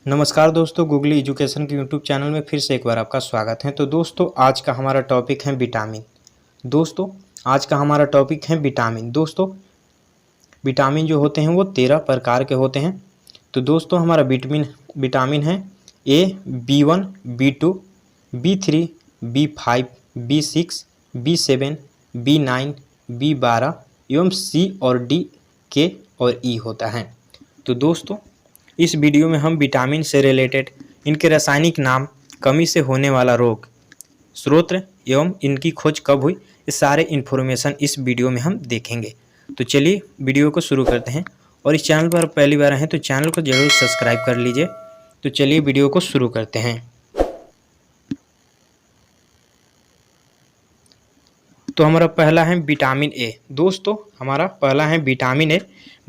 नमस्कार दोस्तों, googly education के यूट्यूब चैनल में फिर से एक बार आपका स्वागत है। तो दोस्तों आज का हमारा टॉपिक है विटामिन। दोस्तों आज का हमारा टॉपिक है विटामिन। दोस्तों विटामिन जो होते हैं वो 13 प्रकार के होते हैं। तो दोस्तों हमारा विटामिन है A, B1, B2, B3, B5, B6, B7, B9, B12 एवं C और D, K और E होता है। तो दोस्तों इस वीडियो में हम विटामिन से रिलेटेड इनके रासायनिक नाम, कमी से होने वाला रोग, स्रोत एवं इनकी खोज कब हुई, ये सारे इन्फॉर्मेशन इस वीडियो में हम देखेंगे। तो चलिए वीडियो को शुरू करते हैं। और इस चैनल पर पहली बार हैं तो चैनल को जरूर सब्सक्राइब कर लीजिए। तो चलिए वीडियो को शुरू करते हैं। तो हमारा पहला है विटामिन ए। दोस्तों हमारा पहला है विटामिन ए।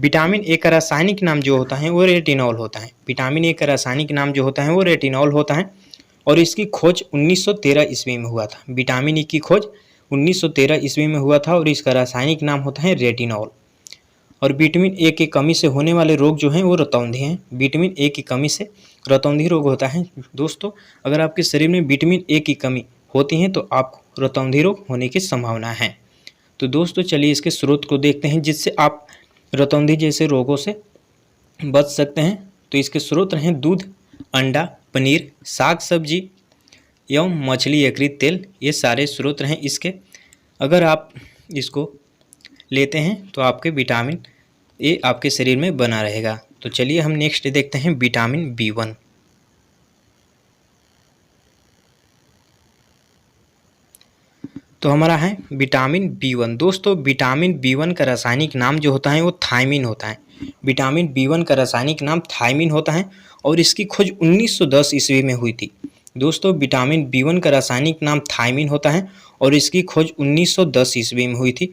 विटामिन ए का रासायनिक नाम जो होता है वो रेटिनॉल होता है। विटामिन ए का रासायनिक नाम जो होता है वो रेटिनॉल होता है और इसकी खोज 1913 ईस्वी में हुआ था। विटामिन ए की खोज 1913 ईस्वी में हुआ था और इसका रासायनिक नाम होता है रेटिनॉल। और विटामिन ए की कमी से होने वाले रोग जो हैं वो रतौंधी हैं। विटामिन ए की कमी से रतौंधी रोग होता है। दोस्तों अगर आपके शरीर में विटामिन ए की कमी होती है तो आपको रतौंधी रोग होने की संभावना है। तो दोस्तों चलिए इसके स्रोत को देखते हैं जिससे आप रतौंधी जैसे रोगों से बच सकते हैं। तो इसके स्रोत हैं दूध, अंडा, पनीर, साग सब्जी एवं मछली यकृत तेल। ये सारे स्रोत हैं इसके। अगर आप इसको लेते हैं तो आपके विटामिन ए आपके शरीर में बना रहेगा। तो चलिए हम नेक्स्ट देखते हैं विटामिन B1। तो हमारा है विटामिन B1। दोस्तों विटामिन B1 का रासायनिक नाम जो होता है वो थायमिन होता है। विटामिन B1 का रासायनिक नाम थायमिन होता है और इसकी खोज 1910 ईस्वी में हुई थी। दोस्तों विटामिन B1 का रासायनिक नाम थायमिन होता है और इसकी खोज 1910 ईस्वी में हुई थी।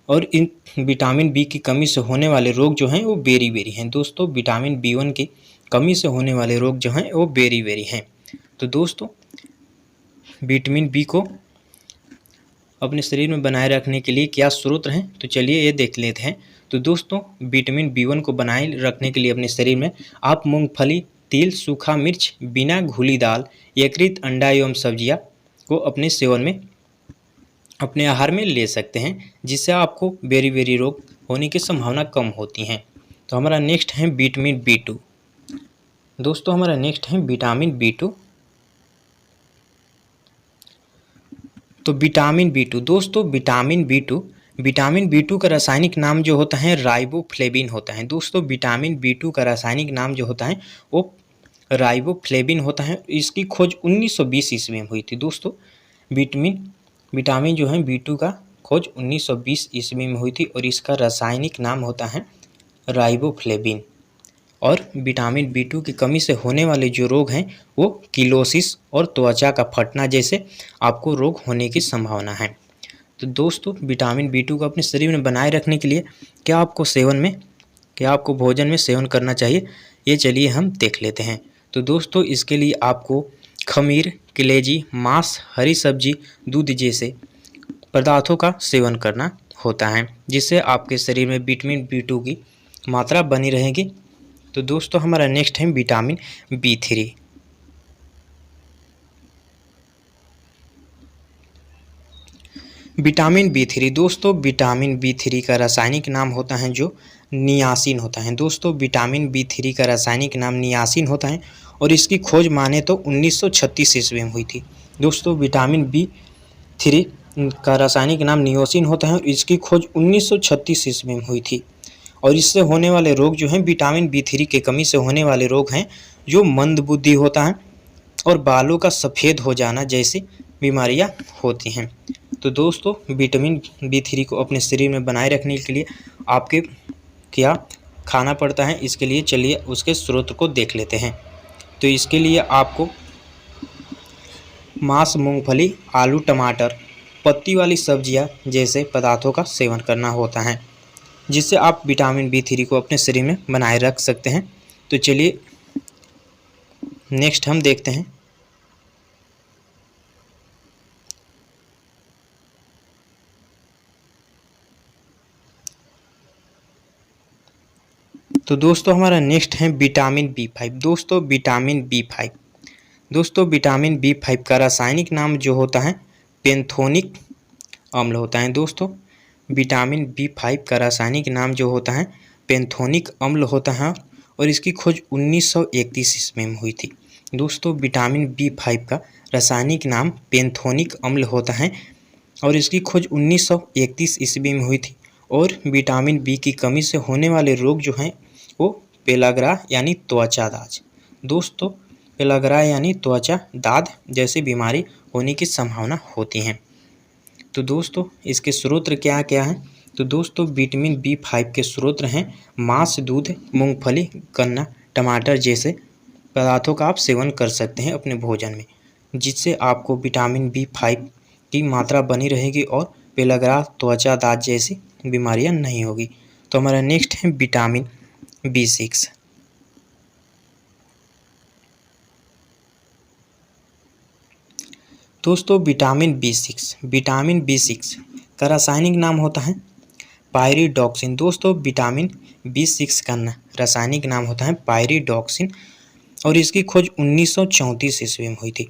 और इन विटामिन बी की कमी से होने वाले रोग जो हैं वो बेरी बेरी हैं। दोस्तों विटामिन B1 की कमी से होने वाले रोग जो हैं वो बेरी बेरी हैं। तो दोस्तों विटामिन बी को अपने शरीर में बनाए रखने के लिए क्या स्रोत हैं, तो चलिए ये देख लेते हैं। तो दोस्तों विटामिन B1 को बनाए रखने के लिए अपने शरीर में आप मूंगफली, तिल, सूखा मिर्च, बिना घुली दाल, यकृत, अंडा एवं सब्जियां को अपने सेवन में, अपने आहार में ले सकते हैं, जिससे आपको बेरी बेरी रोग होने की संभावना कम होती हैं। तो हमारा नेक्स्ट है विटामिन B2। दोस्तों हमारा नेक्स्ट है विटामिन B2। तो विटामिन B2। दोस्तों विटामिन B2 का रासायनिक नाम जो होता है राइबोफ्लेविन होता है। दोस्तों विटामिन B2 का रासायनिक नाम जो होता है वो राइबोफ्लेविन होता है। इसकी खोज 1920 ईस्वी में हुई थी। दोस्तों विटामिन जो है B2 का खोज 1920 ईस्वी में हुई थी और इसका रासायनिक नाम होता है राइबोफ्लेविन। और विटामिन B2 की कमी से होने वाले जो रोग हैं वो किलोसिस और त्वचा का फटना जैसे आपको रोग होने की संभावना है। तो दोस्तों विटामिन B2 को अपने शरीर में बनाए रखने के लिए क्या आपको भोजन में सेवन करना चाहिए, ये चलिए हम देख लेते हैं। तो दोस्तों इसके लिए आपको खमीर, कलेजी, मांस, हरी सब्जी, दूध जैसे पदार्थों का सेवन करना होता है, जिससे आपके शरीर में विटामिन B2 की मात्रा बनी रहेगी। तो दोस्तों हमारा नेक्स्ट है विटामिन B3। Vitamin B3। दोस्तों विटामिन B3 का रासायनिक नाम होता है जो नियासिन होता है। दोस्तों विटामिन B3 का रासायनिक नाम नियासिन होता है और इसकी खोज माने तो 1936 ईस्वी में हुई थी। दोस्तों विटामिन B3 का रासायनिक नाम नियोसिन होता है और इसकी खोज 1936 ईस्वी में हुई थी। और इससे होने वाले रोग जो हैं विटामिन B3 की कमी से होने वाले रोग हैं जो मंदबुद्धि होता है और बालों का सफ़ेद हो जाना जैसी बीमारियां होती हैं। तो दोस्तों विटामिन B3 को अपने शरीर में बनाए रखने के लिए आपके क्या खाना पड़ता है, इसके लिए चलिए उसके स्रोत को देख लेते हैं। तो इसके लिए आपको मांस, मूंगफली, आलू, टमाटर, पत्ती वाली सब्जियां जैसे पदार्थों का सेवन करना होता है, जिससे आप विटामिन B3 को अपने शरीर में बनाए रख सकते हैं। तो चलिए नेक्स्ट हम देखते हैं। तो दोस्तों हमारा नेक्स्ट है विटामिन B5। दोस्तों विटामिन B5, दोस्तों विटामिन B5 का रासायनिक नाम जो होता है पेंथोनिक अम्ल होता है। दोस्तों विटामिन B5 का रासायनिक नाम जो होता है पेंथोनिक अम्ल होता है और इसकी खोज 1931 ईस्वी में हुई थी। दोस्तों विटामिन B5 का रासायनिक नाम पेंथोनिक अम्ल होता है और इसकी खोज 1931 ईस्वी में हुई थी। और विटामिन बी की कमी से होने वाले रोग जो हैं वो पेलाग्रा यानी त्वचा दाज। दोस्तों पेलाग्रा यानी त्वचा दाद जैसी बीमारी होने की संभावना होती है। तो दोस्तों इसके स्रोत क्या क्या हैं? तो दोस्तों विटामिन B5 के स्रोत हैं मांस, दूध, मूंगफली, गन्ना, टमाटर जैसे पदार्थों का आप सेवन कर सकते हैं अपने भोजन में, जिससे आपको विटामिन B5 की मात्रा बनी रहेगी और पेलाग्रा त्वचा दाद जैसी बीमारियां नहीं होगी। तो हमारा नेक्स्ट है विटामिन B6। दोस्तों विटामिन B6 का रासायनिक नाम होता है पायरिडॉक्सिन। दोस्तों विटामिन B6 का रासायनिक नाम होता है पायरिडॉक्सिन और इसकी खोज 1934 ईस्वी में हुई थी।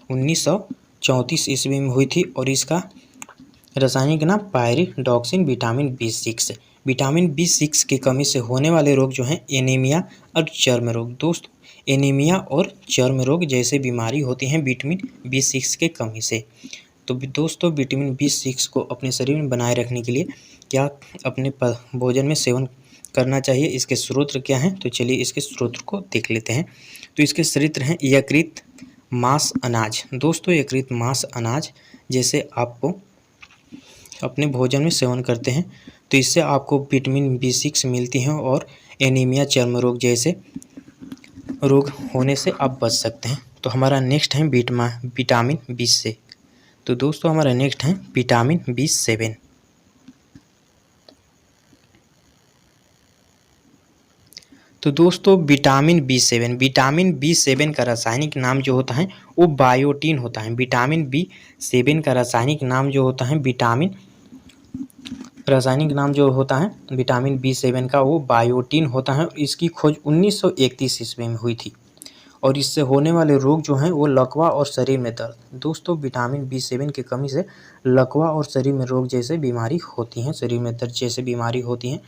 1934 ईस्वी में हुई थी और इसका रासायनिक नाम पायरिडॉक्सिन विटामिन B6 है। विटामिन B6 की कमी से होने वाले रोग जो हैं एनीमिया और चर्म रोग। दोस्तों एनीमिया और चर्म रोग जैसे बीमारी होती हैं विटामिन B6 के कमी से। तो दोस्तों विटामिन B6 को अपने शरीर में बनाए रखने के लिए क्या अपने भोजन में सेवन करना चाहिए, इसके स्रोत क्या हैं? तो चलिए इसके स्रोत को देख लेते हैं। तो इसके स्रोत हैं यकृत, मांस, अनाज। दोस्तों यकृत, मांस, अनाज जैसे आपको अपने भोजन में सेवन करते हैं तो इससे आपको विटामिन B6 मिलती हैं और एनीमिया, चर्म रोग जैसे रोग होने से आप बच सकते हैं। तो हमारा नेक्स्ट है विटामिन B7। तो दोस्तों हमारा नेक्स्ट है विटामिन B7। तो दोस्तों विटामिन B7 का रासायनिक नाम जो होता है वो बायोटीन होता है। विटामिन B7 का रासायनिक नाम जो होता है विटामिन B7 का वो बायोटीन होता है। इसकी खोज 1931 ईस्वी में हुई थी और इससे होने वाले रोग जो हैं वो लकवा और शरीर में दर्द। दोस्तों विटामिन B7 की कमी से लकवा और शरीर में रोग जैसे बीमारी होती हैं, शरीर में दर्द जैसे बीमारी होती हैं।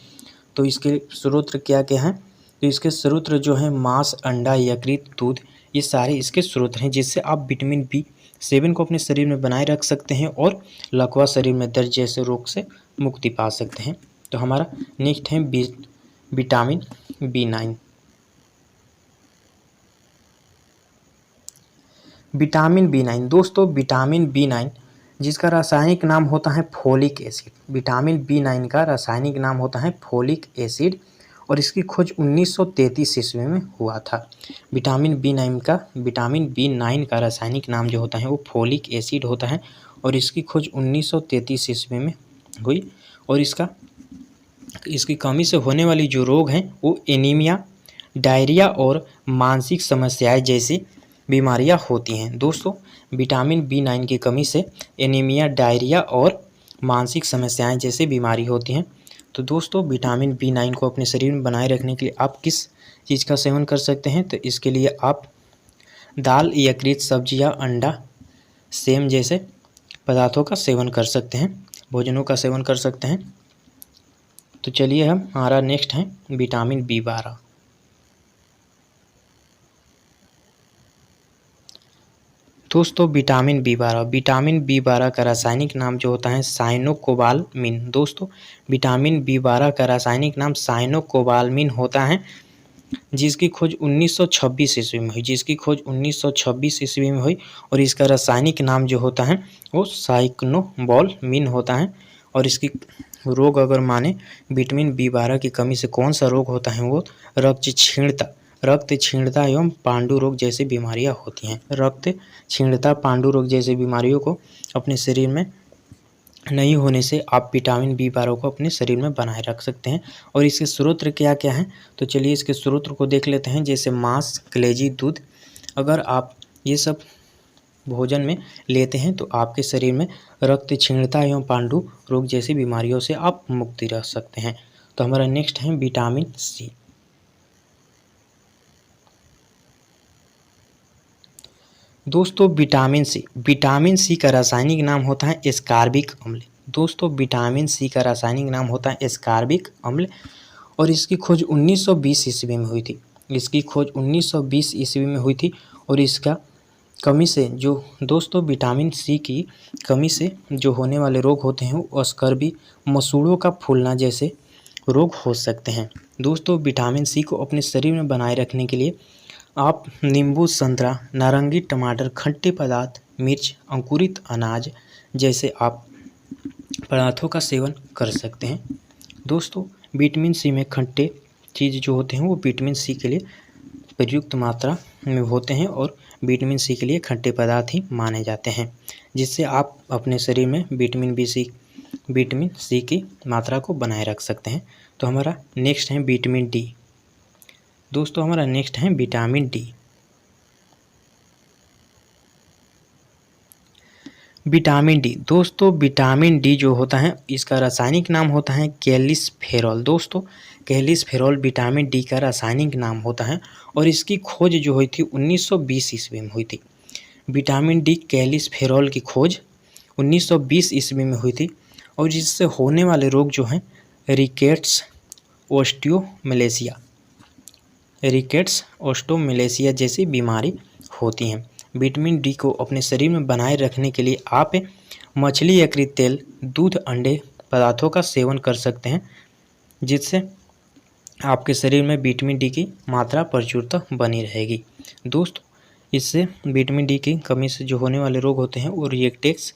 तो इसके स्रोत क्या क्या हैं? तो इसके स्रोत जो हैं मांस, अंडा, यकृत, दूध, ये सारे इसके स्रोत हैं जिससे आप विटामिन B7 को अपने शरीर में बनाए रख सकते हैं और लकवा, शरीर में दर्द जैसे रोग से मुक्ति पा सकते हैं। तो हमारा नेक्स्ट है विटामिन B9। विटामिन B9, दोस्तों विटामिन B9 जिसका रासायनिक नाम होता है फोलिक एसिड। विटामिन B9 का रासायनिक नाम होता है फोलिक एसिड और इसकी खोज 1933 ईस्वी में हुआ था। विटामिन B9 का रासायनिक नाम जो होता है वो फोलिक एसिड होता है और इसकी खोज 1933 ईस्वी में हुई और इसकी कमी से होने वाली जो रोग हैं वो एनीमिया, डायरिया और मानसिक समस्याएं जैसी बीमारियां होती हैं। दोस्तों विटामिन B9 की कमी से एनीमिया, डायरिया और मानसिक समस्याएं जैसी बीमारी होती हैं। तो दोस्तों विटामिन B9 को अपने शरीर में बनाए रखने के लिए आप किस चीज़ का सेवन कर सकते हैं? तो इसके लिए आप दाल, यकृत, सब्जियां, अंडा, सेम जैसे पदार्थों का सेवन कर सकते हैं, भोजनों का सेवन कर सकते हैं। तो चलिए हमारा नेक्स्ट है विटामिन B12। दोस्तों विटामिन B12 का रासायनिक नाम जो होता है साइनोकोबालामिन। दोस्तों विटामिन B12 का रासायनिक नाम साइनोकोबालामिन होता है जिसकी खोज 1926 ईस्वी में हुई और इसका रासायनिक नाम जो होता है वो साइक्लोबोलामिन होता है। और इसकी रोग अगर माने विटामिन B12 की कमी से कौन सा रोग होता है वो रक्त क्षीणता एवं पांडु रोग जैसी बीमारियां होती हैं। रक्त क्षीणता, पांडु रोग जैसी बीमारियों को अपने शरीर में नहीं होने से आप विटामिन B12 को अपने शरीर में बनाए रख सकते हैं। और इसके स्रोत क्या क्या हैं? तो चलिए इसके स्रोत को देख लेते हैं, जैसे मांस, कलेजी, दूध। अगर आप ये सब भोजन में लेते हैं तो आपके शरीर में रक्त क्षीणता एवं पांडु रोग जैसी बीमारियों से आप मुक्ति रह सकते हैं। तो हमारा नेक्स्ट है विटामिन सी। दोस्तों विटामिन सी का रासायनिक नाम होता है एस्कॉर्बिक अम्ल। दोस्तों विटामिन सी का रासायनिक नाम होता है एस्कॉर्बिक अम्ल और इसकी खोज 1920 ईस्वी में हुई थी। इसकी खोज 1920 ईस्वी में हुई थी और इसका कमी से जो दोस्तों विटामिन सी की कमी से जो होने वाले रोग होते हैं वो स्कर्वी, मसूड़ों का फूलना जैसे रोग हो सकते हैं। दोस्तों विटामिन सी को अपने शरीर में बनाए रखने के लिए आप नींबू, संतरा, नारंगी, टमाटर, खट्टे पदार्थ, मिर्च, अंकुरित अनाज जैसे आप पदार्थों का सेवन कर सकते हैं। दोस्तों विटामिन सी में खट्टे चीज़ जो होते हैं वो विटामिन सी के लिए प्रयुक्त मात्रा में होते हैं और विटामिन सी के लिए खट्टे पदार्थ ही माने जाते हैं, जिससे आप अपने शरीर में विटामिन सी की मात्रा को बनाए रख सकते हैं। तो हमारा नेक्स्ट है विटामिन डी। दोस्तों हमारा नेक्स्ट है विटामिन डी। विटामिन डी दोस्तों विटामिन डी जो होता है इसका रासायनिक नाम होता है कैल्सिफेरॉल। दोस्तों कैल्सिफेरॉल विटामिन डी का रासायनिक नाम होता है और इसकी खोज जो हुई थी 1920 ईस्वी में हुई थी। विटामिन डी कैल्सिफेरॉल की खोज 1920 ईस्वी में हुई थी और जिससे होने वाले रोग जो हैं रिकेट्स, ओस्टोमेलेसिया जैसी बीमारी होती हैं। विटामिन डी को अपने शरीर में बनाए रखने के लिए आप मछली, यकृत तेल, दूध, अंडे पदार्थों का सेवन कर सकते हैं, जिससे आपके शरीर में विटामिन डी की मात्रा प्रचुरता बनी रहेगी। दोस्तों इससे विटामिन डी की कमी से जो होने वाले रोग होते हैं वो रिएक्टेस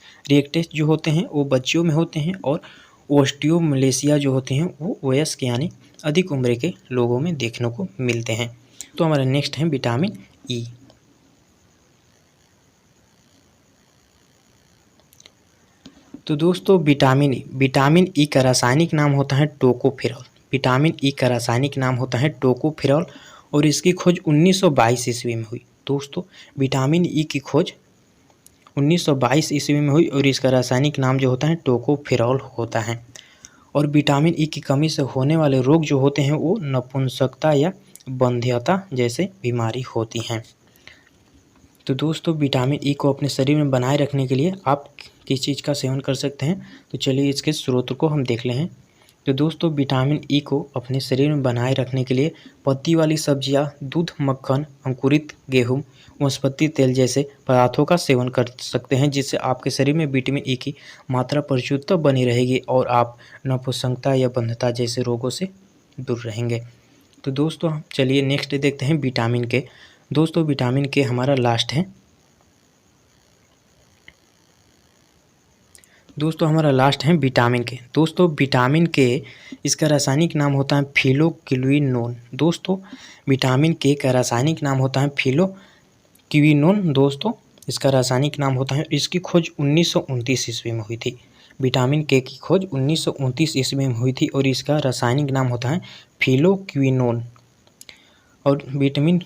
जो होते हैं वो बच्चों में होते हैं और ओस्टियोमलेसिया जो होते हैं वो वयस्क यानी अधिक उम्र के लोगों में देखने को मिलते हैं। तो हमारा नेक्स्ट है विटामिन ई। तो दोस्तों विटामिन ई का रासायनिक नाम होता है टोकोफेरॉल। विटामिन ई का रासायनिक नाम होता है टोकोफेरॉल और इसकी खोज 1922 ईस्वी में हुई। दोस्तों विटामिन ई की खोज 1922 ईस्वी में हुई और इसका रासायनिक नाम जो होता है टोकोफेरॉल होता है। और विटामिन ई की कमी से होने वाले रोग जो होते हैं वो नपुंसकता या बंध्यता जैसे बीमारी होती हैं। तो दोस्तों विटामिन ई को अपने शरीर में बनाए रखने के लिए आप किस चीज़ का सेवन कर सकते हैं, तो चलिए इसके स्रोत को हम देख लें। तो दोस्तों विटामिन ई को अपने शरीर में बनाए रखने के लिए पत्ती वाली सब्जियां, दूध, मक्खन, अंकुरित गेहूं, वनस्पति तेल जैसे पदार्थों का सेवन कर सकते हैं, जिससे आपके शरीर में विटामिन ई की मात्रा प्रचुरता बनी रहेगी और आप नपुंसकता या बंध्यता जैसे रोगों से दूर रहेंगे। तो दोस्तों चलिए नेक्स्ट देखते हैं विटामिन के। दोस्तों विटामिन के हमारा लास्ट है। दोस्तों हमारा लास्ट है विटामिन के। दोस्तों विटामिन के इसका रासायनिक नाम होता है फिलोक्विनोन। दोस्तों विटामिन के का रासायनिक नाम होता है फिलोक्विनोन। दोस्तों इसका रासायनिक नाम होता है, इसकी खोज 1929 ईस्वी में हुई थी। विटामिन के की खोज 1929 ईस्वी में हुई थी और इसका रासायनिक नाम होता है फिलोक्विनोन। और विटामिन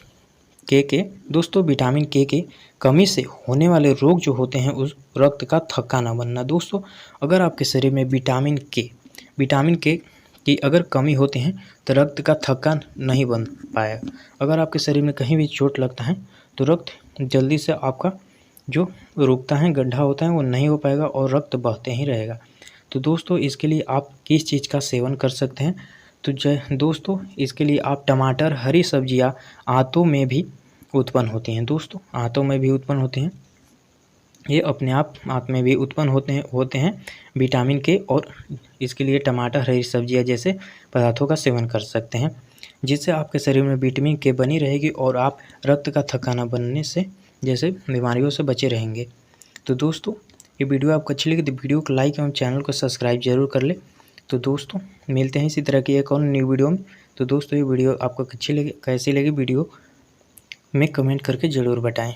के दोस्तों विटामिन के कमी से होने वाले रोग जो होते हैं उस रक्त का थक्का न बनना। दोस्तों अगर आपके शरीर में विटामिन के की अगर कमी होती है तो रक्त का थक्का नहीं बन पाएगा। अगर आपके शरीर में कहीं भी चोट लगता है तो रक्त जल्दी से आपका जो रुकता है, गड्ढा होता है, वो नहीं हो पाएगा और रक्त बहते ही रहेगा। तो दोस्तों इसके लिए आप किस चीज़ का सेवन कर सकते हैं, तो दोस्तों इसके लिए आप टमाटर, हरी सब्जियां आंतों में भी उत्पन्न होती हैं। दोस्तों आंतों में भी उत्पन्न होती हैं, ये अपने आप आंत में भी उत्पन्न होते हैं विटामिन के, और इसके लिए टमाटर, हरी सब्जियां जैसे पदार्थों का सेवन कर सकते हैं, जिससे आपके शरीर में विटामिन के बनी रहेगी और आप रक्त का थक्का न बनने से जैसे बीमारियों से बचे रहेंगे। तो दोस्तों ये वीडियो आपको अच्छी लगी तो वीडियो को लाइक एवं चैनल को सब्सक्राइब जरूर कर ले। तो दोस्तों मिलते हैं इसी तरह की एक और न्यू वीडियो में। तो दोस्तों ये वीडियो आपको अच्छी लगी, कैसी लगी वीडियो में कमेंट करके ज़रूर बताएं।